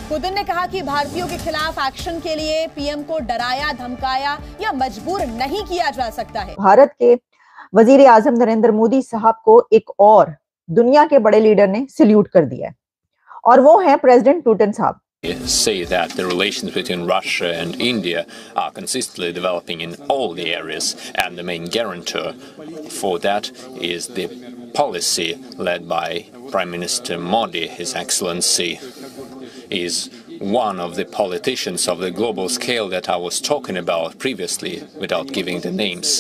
Putin ने कहा कि भारतीयों के खिलाफ एक्शन के लिए पीएम को डराया, धमकाया या मजबूर नहीं किया जा सकता है। भारत के वजीर आजम नरेंद्र मोदी साहब को एक और दुनिया के बड़े लीडर ने सल्यूट कर दिया है और वो है प्रेसिडेंट पुतिन साहब। Say that the relations between Russia and India are consistently developing in all the areas, and the main guarantor for that is the policy led by Prime Minister Modi. His Excellency is one of the politicians of the global scale that I was talking about previously without giving the names.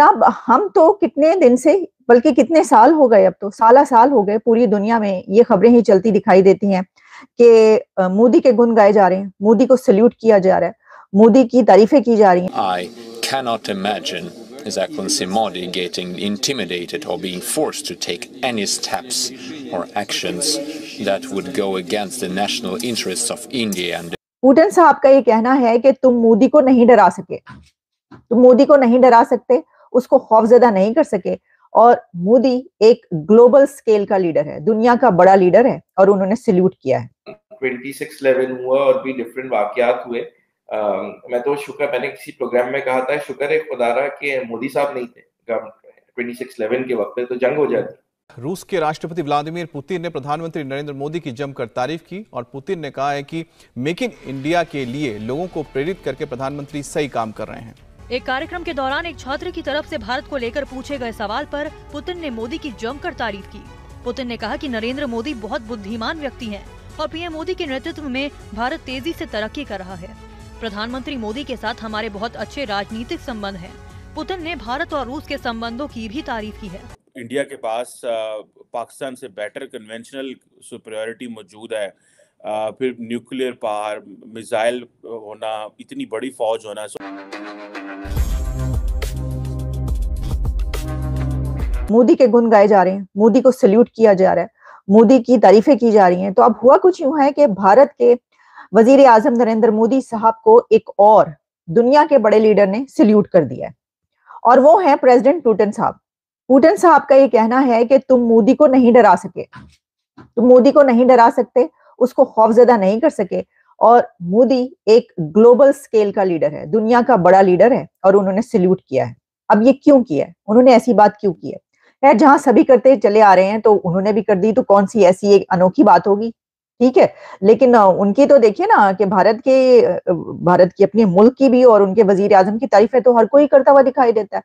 अब हम तो कितने दिन से, बल्कि कितने साल हो गए, अब तो साल हो गए, पूरी दुनिया में ये खबरें ही चलती दिखाई देती हैं कि मोदी के गुण गाए जा रहे हैं, मोदी को सल्यूट किया जा रहा है, मोदी की तारीफें की जा रही हैं। I cannot imagine His Excellency Modi getting intimidated or being forced to take any steps or actions that would go against the national interests of India and Putin साहब का ये कहना है कि तुम मोदी को नहीं डरा सके, तुम मोदी को नहीं डरा सकते, उसको खौफजदा नहीं कर सके। और मोदी एक ग्लोबल स्केल का लीडर है, दुनिया का बड़ा लीडर है और उन्होंने सल्यूट किया है। 26/11 हुआ और भी डिफरेंट वाकयात हुए। मैं तो मैंने किसी प्रोग्राम में कहा था, शुक्र है खुदारा कि मोदी साहब नहीं थे 26/11 के वक्त, तो जंग हो जाती। रूस के राष्ट्रपति व्लादिमीर पुतिन ने प्रधानमंत्री नरेंद्र मोदी की जमकर तारीफ की और पुतिन ने कहा है कि मेक इन इंडिया के लिए लोगों को प्रेरित करके प्रधानमंत्री सही काम कर रहे हैं। एक कार्यक्रम के दौरान एक छात्र की तरफ से भारत को लेकर पूछे गए सवाल पर पुतिन ने मोदी की जमकर तारीफ की। पुतिन ने कहा कि नरेंद्र मोदी बहुत बुद्धिमान व्यक्ति हैं और पीएम मोदी के नेतृत्व में भारत तेजी से तरक्की कर रहा है। प्रधानमंत्री मोदी के साथ हमारे बहुत अच्छे राजनीतिक संबंध हैं। पुतिन ने भारत और रूस के संबंधों की भी तारीफ की है। इंडिया के पास पाकिस्तान से बेटर कन्वेंशनल सुपीरियरिटी मौजूद है, फिर न्यूक्लियर पावर, मिसाइल होना, इतनी बड़ी फौज होना। मोदी के गुण गाए जा रहे हैं, मोदी को सल्यूट किया जा रहा है, मोदी की तारीफें की जा रही हैं। तो अब हुआ कुछ यूं है कि भारत के वजीर आजम नरेंद्र मोदी साहब को एक और दुनिया के बड़े लीडर ने सल्यूट कर दिया है और वो है प्रेसिडेंट पुतिन साहब। पुतिन साहब का ये कहना है कि तुम मोदी को नहीं डरा सके, तुम मोदी को नहीं डरा सकते, उसको खौफजदा नहीं कर सके। और मोदी एक ग्लोबल स्केल का लीडर है, दुनिया का बड़ा लीडर है और उन्होंने सल्यूट किया है। अब ये क्यों किया है, उन्होंने ऐसी बात क्यों की है? जहां सभी करते चले आ रहे हैं तो उन्होंने भी कर दी, तो कौन सी ऐसी एक अनोखी बात होगी? ठीक है, लेकिन उनकी तो देखिए ना कि भारत की अपने मुल्क की भी और उनके वजीर आजम की तारीफें तो हर कोई करता हुआ दिखाई देता है।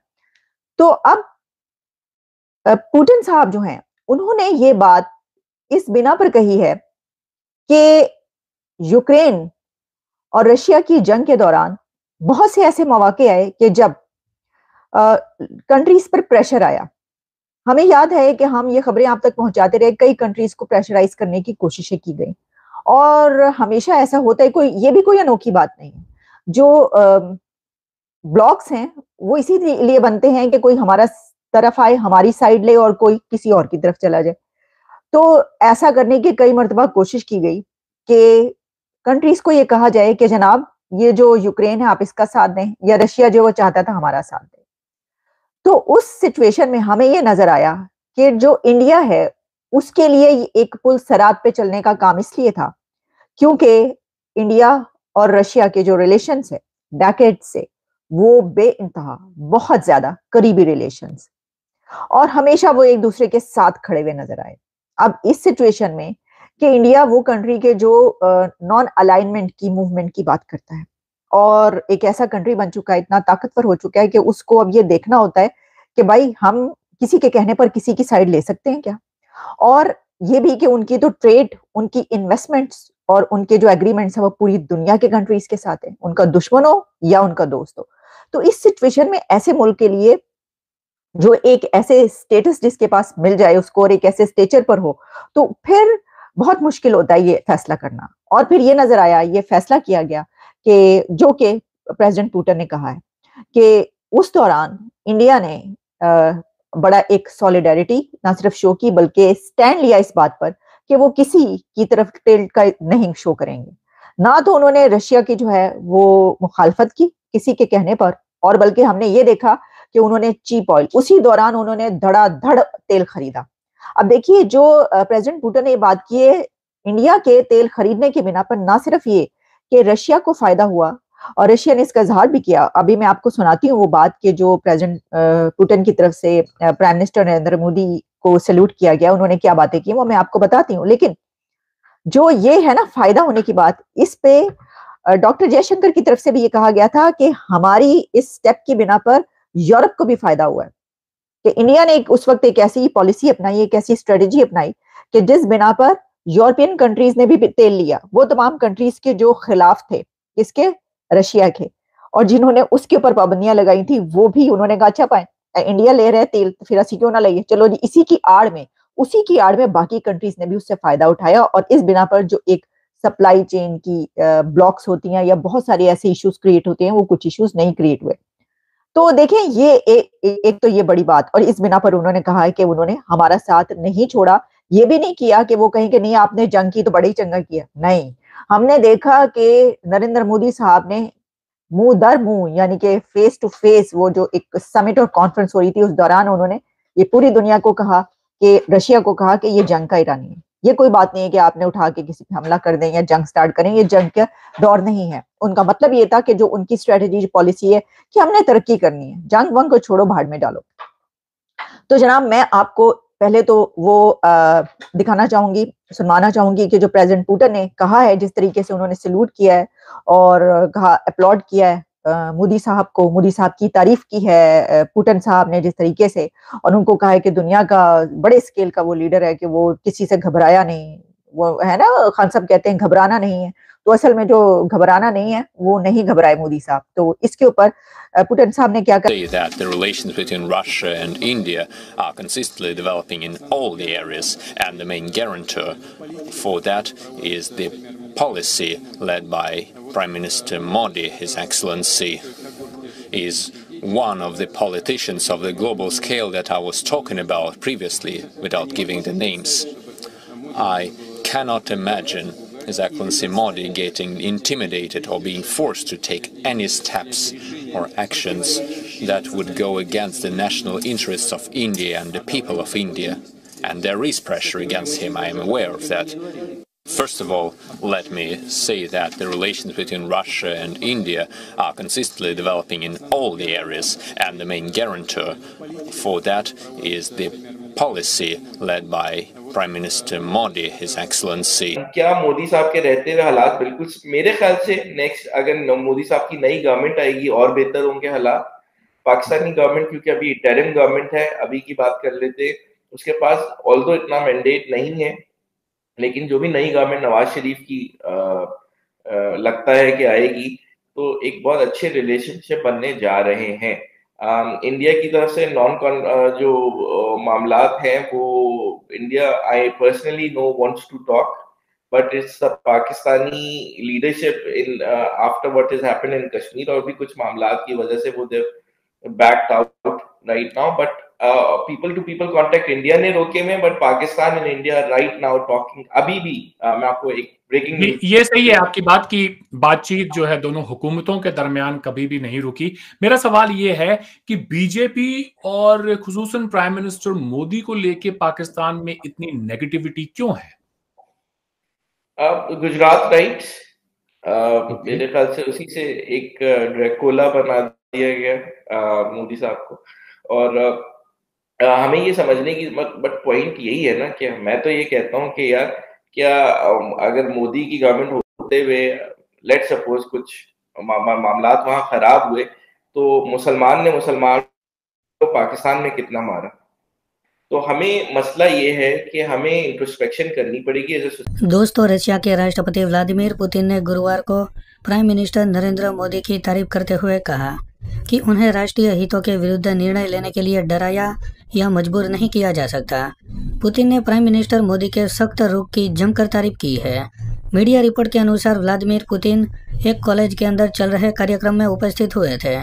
तो अब पुतिन साहब जो हैं, उन्होंने ये बात इस बिना पर कही है कि यूक्रेन और रशिया की जंग के दौरान बहुत से ऐसे मौके आए कि जब कंट्रीज पर प्रेशर आया। हमें याद है कि हम ये खबरें आप तक पहुंचाते रहे, कई कंट्रीज को प्रेशराइज करने की कोशिशें की गई और हमेशा ऐसा होता है, ये भी कोई अनोखी बात नहीं है। जो ब्लॉक्स हैं वो इसीलिए बनते हैं कि कोई हमारा तरफ आए, हमारी साइड ले और कोई किसी और की तरफ चला जाए। तो ऐसा करने की कई मर्तबा कोशिश की गई कि कंट्रीज को ये कहा जाए कि जनाब ये जो यूक्रेन है आप इसका साथ दें, या रशिया जो वो चाहता था हमारा साथ दें। तो उस सिचुएशन में हमें ये नजर आया कि जो इंडिया है उसके लिए एक पुल सरात पे चलने का काम इसलिए था क्योंकि इंडिया और रशिया के जो रिलेशंस है डेकेड से, वो बेइंतहा बहुत ज्यादा करीबी रिलेशंस, और हमेशा वो एक दूसरे के साथ खड़े हुए नजर आए। अब इस सिचुएशन में कि इंडिया वो कंट्री के जो नॉन अलाइनमेंट की मूवमेंट की बात करता है और एक ऐसा कंट्री बन चुका है, इतना ताकतवर हो चुका है कि उसको अब ये देखना होता है कि भाई हम किसी के कहने पर किसी की साइड ले सकते हैं क्या, और ये भी कि उनकी तो ट्रेड, उनकी इन्वेस्टमेंट्स और उनके जो एग्रीमेंट्स है वो पूरी दुनिया के कंट्रीज के साथ है, उनका दुश्मन हो या उनका दोस्त हो। तो इस सिचुएशन में ऐसे मुल्क के लिए जो एक ऐसे स्टेटस जिसके पास मिल जाए उसको और एक ऐसे स्टेचर पर हो, तो फिर बहुत मुश्किल होता है ये फैसला करना। और फिर ये नजर आया, ये फैसला किया गया कि जो कि प्रेसिडेंट पुतिन ने कहा है कि उस दौरान इंडिया ने बड़ा एक सॉलिडारिटी ना सिर्फ शो की बल्कि स्टैंड लिया इस बात पर कि वो किसी की तरफ टिल्ट का नहीं शो करेंगे। ना तो उन्होंने रशिया की जो है वो मुखालफत की किसी के कहने पर, और बल्कि हमने ये देखा कि उन्होंने चीप ऑयल, उसी दौरान उन्होंने धड़ाधड़ तेल खरीदा। अब देखिए जो प्रेसिडेंट पुतिन ने बात की है इंडिया के तेल खरीदने के बिना पर ना सिर्फ ये कि रशिया को फायदा हुआ और रशिया ने इसका इजहार भी किया। अभी मैं आपको सुनाती हूँ वो बात के जो प्रेसिडेंट पुतिन की तरफ से प्राइम मिनिस्टर नरेंद्र मोदी को सैल्यूट किया गया, उन्होंने क्या बातें की वो मैं आपको बताती हूँ। लेकिन जो ये है ना फायदा होने की बात, इस पे डॉक्टर जयशंकर की तरफ से भी ये कहा गया था कि हमारी इस स्टेप की बिना पर यूरोप को भी फायदा हुआ है कि इंडिया ने उस वक्त एक ऐसी पॉलिसी अपनाई, एक ऐसी स्ट्रेटेजी अपनाई कि जिस बिना पर यूरोपियन कंट्रीज ने भी तेल लिया, वो तमाम कंट्रीज के जो खिलाफ थे किसके, रशिया के, और जिन्होंने उसके ऊपर पाबंदियां लगाई थी वो भी उन्होंने कहा अच्छा पाए इंडिया ले रहे तेल तो फिर असी क्यों ना लइए, चलो जी। उसी की आड़ में बाकी कंट्रीज ने भी उससे फायदा उठाया और इस बिना पर जो एक सप्लाई चेन की ब्लॉक्स होती हैं या बहुत सारे ऐसे इश्यूज क्रिएट होते हैं, वो कुछ इश्यूज नहीं क्रिएट हुए। तो देखें ये एक तो ये बड़ी बात, और इस बिना पर उन्होंने कहा है कि उन्होंने हमारा साथ नहीं छोड़ा। ये भी नहीं किया कि वो कहें कि नहीं आपने जंग की तो बड़ा ही चंगा किया, नहीं। हमने देखा कि नरेंद्र मोदी साहब ने मुंह दर मुंह यानी कि फेस टू फेस वो जो एक समिट और कॉन्फ्रेंस हो रही थी उस दौरान उन्होंने ये पूरी दुनिया को कहा कि रशिया को कहा कि ये जंग का इरादा नहीं है, ये कोई बात नहीं है कि आपने उठा के किसी पे हमला कर दें या जंग स्टार्ट करें, ये जंग का दौर नहीं है। उनका मतलब ये था कि जो उनकी स्ट्रेटेजी पॉलिसी है कि हमने तरक्की करनी है, जंग वंग को छोड़ो भाड़ में डालो। तो जनाब मैं आपको पहले तो वो दिखाना चाहूंगी, सुनवाना चाहूंगी कि जो प्रेसिडेंट पुतिन ने कहा है, जिस तरीके से उन्होंने सैल्यूट किया है और कहा अपलॉड किया है मोदी साहब को, मोदी साहब की तारीफ की है पुतिन साहब ने जिस तरीके से, और उनको कहा है कि दुनिया का बड़े स्केल का वो लीडर है कि वो किसी से घबराया नहीं, वो है ना खान साहब कहते हैं घबराना नहीं है, तो असल में जो घबराना नहीं है वो नहीं घबराए मोदी साहब। तो इसके ऊपर पुतिन साहब ने क्या say that the relations between Russia and India are consistently developing in all the areas, and the main guarantor for that is the policy led by Prime Minister Modi. His Excellency is one of the politicians of the global scale that I was talking about previously without giving the names. I cannot imagine His Excellency Modi getting intimidated or being forced to take any steps or actions that would go against the national interests of India and the people of India. And there is pressure against him, I am aware of that. First of all, let me say that the relations between Russia and India are consistently developing in all the areas, and the main guarantor for that is the policy led by Prime Minister Modi, His Excellency. क्या मोदी साहब के रहते हुए हालात बिल्कुल मेरे ख्याल से नेक्स्ट अगर मोदी साहब की नई गवर्नमेंट आएगी और बेहतर होंगे हालात। पाकिस्तानी गवर्नमेंट क्योंकि अभी इंटरिम गवर्नमेंट है, अभी की बात कर लेते, उसके पास ऑल्दो इतना मैंडेट नहीं है, लेकिन जो भी नई गवर्नमेंट नवाज शरीफ की लगता है कि आएगी तो एक बहुत अच्छे रिलेशनशिप बनने जा रहे हैं। इंडिया की तरफ से जो मामलात हैं वो India I personally no wants to talk, but it's the Pakistani leadership in after what is happened in Kashmir, और भी कुछ मामलात की वजह से वो they backed out right now, but people to people contact India ने रोके में, बट Pakistan and India right now talking अभी भी। मैं आपको एक ब्रेकिंग ये सही है आपकी बात की बातचीत जो है दोनों हुकूमतों के दरमियान कभी भी नहीं रुकी। मेरा सवाल ये है कि बीजेपी और खुसूसन प्राइम मिनिस्टर मोदी को लेके पाकिस्तान में इतनी नेगेटिविटी क्यों है? गुजरात राइट्स मेरे ख्याल से उसी से एक ड्रैकुला बना दिया गया मोदी साहब को, और हमें ये समझने की बट पॉइंट यही है ना कि मैं तो ये कहता हूँ कि यार क्या अगर मोदी की गवर्नमेंट होते हुए लेट सपोज कुछ मामलात वहां खराब हुए तो मुसलमान ने मुसलमान को पाकिस्तान में कितना मारा, तो हमें मसला ये है कि हमें इंट्रोस्पेक्शन करनी पड़ेगी। दोस्तों, रशिया के राष्ट्रपति व्लादिमीर पुतिन ने गुरुवार को प्राइम मिनिस्टर नरेंद्र मोदी की तारीफ करते हुए कहा कि उन्हें राष्ट्रीय हितों के विरुद्ध निर्णय लेने के लिए डराया या मजबूर नहीं किया जा सकता। पुतिन ने प्राइम मिनिस्टर मोदी के सख्त रुख की जमकर तारीफ की है। मीडिया रिपोर्ट के अनुसार व्लादिमीर पुतिन एक कॉलेज के अंदर चल रहे कार्यक्रम में उपस्थित हुए थे।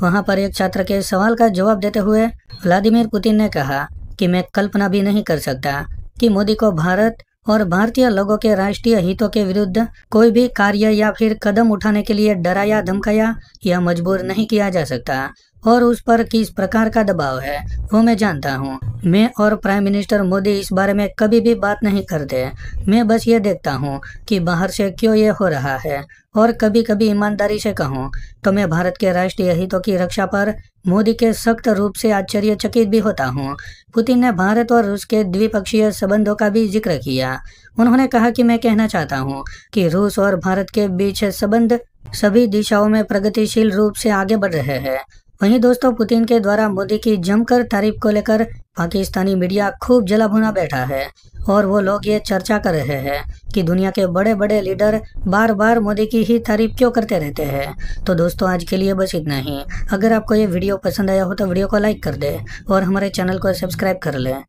वहां पर एक छात्र के सवाल का जवाब देते हुए व्लादिमीर पुतिन ने कहा कि मैं कल्पना भी नहीं कर सकता कि मोदी को भारत और भारतीय लोगों के राष्ट्रीय हितों के विरुद्ध कोई भी कार्य या फिर कदम उठाने के लिए डराया धमकाया या मजबूर नहीं किया जा सकता। और उस पर किस प्रकार का दबाव है वो मैं जानता हूँ। मैं और प्राइम मिनिस्टर मोदी इस बारे में कभी भी बात नहीं करते। मैं बस ये देखता हूँ कि बाहर से क्यों ये हो रहा है, और कभी कभी ईमानदारी से कहूँ तो मैं भारत के राष्ट्रीय हितों की रक्षा पर मोदी के सख्त रूप से आश्चर्यचकित भी होता हूँ। पुतिन ने भारत और रूस के द्विपक्षीय संबंधों का भी जिक्र किया। उन्होंने कहा कि मैं कहना चाहता हूँ कि रूस और भारत के बीच संबंध सभी दिशाओं में प्रगतिशील रूप से आगे बढ़ रहे हैं। वहीं दोस्तों, पुतिन के द्वारा मोदी की जमकर तारीफ को लेकर पाकिस्तानी मीडिया खूब जला भुना बैठा है और वो लोग ये चर्चा कर रहे हैं कि दुनिया के बड़े बड़े लीडर बार बार मोदी की ही तारीफ क्यों करते रहते हैं। तो दोस्तों, आज के लिए बस इतना ही। अगर आपको ये वीडियो पसंद आया हो तो वीडियो को लाइक कर दे और हमारे चैनल को सब्सक्राइब कर लें।